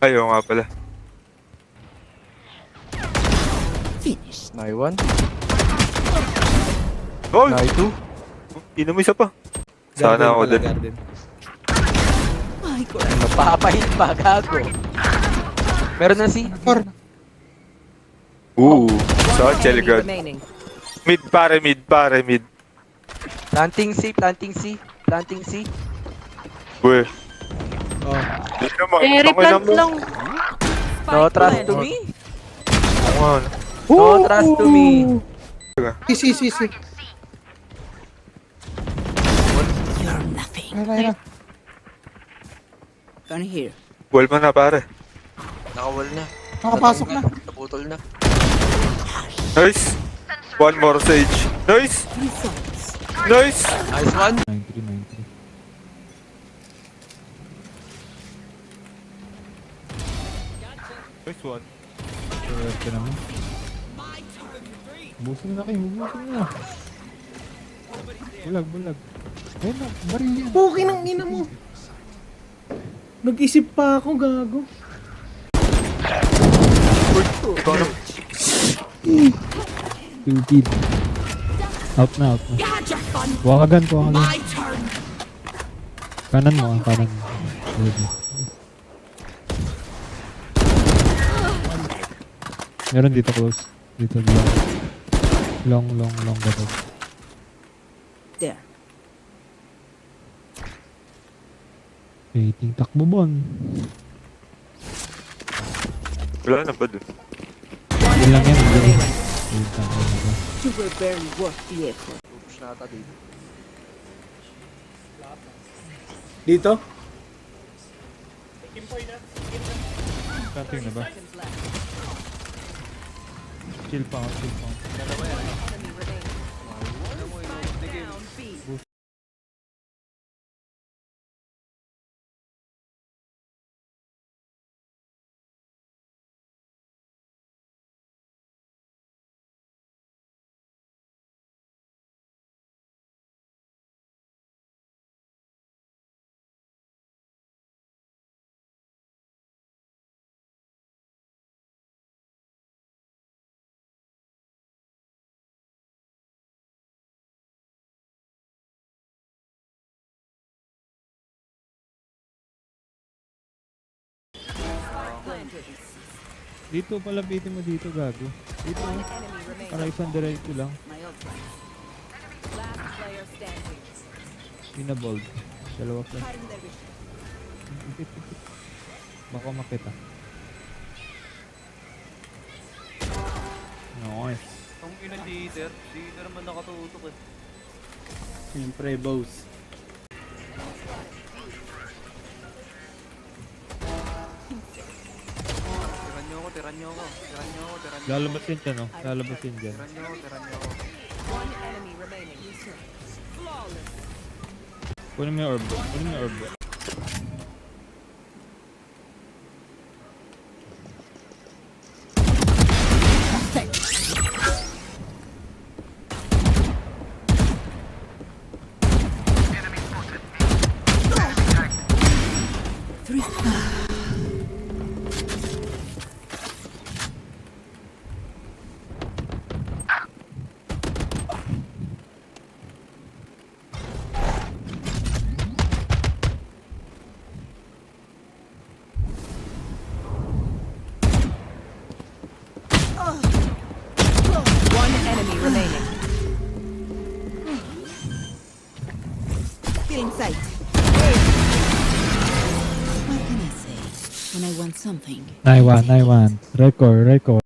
Ayaw nga pala. Finished. Nai 1. Oh! Nai 2. Ino mo isa pa. Sana ako din. Garden. My God. Napapahin pa, gago. Meron na si. Sa Enemy Chelgad. remaining. Mid pare, mid. Planting C, planting C, planting C. Uy. Oh. Di naman. Replant lang. No trust to planted. me. Oo nga. No trust to me. Si. You're nothing. Ayun. Gun here. Well man na pare. Nakawal na. Nakapasok na. Naputol na. Nice. One more sage. Nice. Results. Nice. Nice one. 93. Nice one. Correct ka naman. Busin na kayo, busin na. Bulag. Ayun na, baril yan. Puki ng ina mo. Nag-isip pa ako, gago. Ikaw na. Stupid. Out na. Wakagan. Kanan mo. Ready. Meron dito close. Dito long. Long gato. There. Waiting takbo bon. Wala na ba dun? Yun lang yan. Remaining. Wait lang. You were barely worth the effort. Push na ata dito. Dito? Planting na ba? Chill pa. Dito palapitin mo dito, gago. Dito. Para isang diretso lang. My ult. Last player standing. Pinabold. Dalawa pa. Hiding their vision. Baka makita. Nice. Ang ina cheater, di na naman nakatutok eh. Siyempre, boss. Tiran nyo ako. Lalabas yun dyan, oh. Lalabas yun dyan. Tiran nyo ako. One enemy remaining. Flawless. Kunin mo yung orb. One enemy remaining. Feeling sight. What can I say when I want something? Nai 1. Record.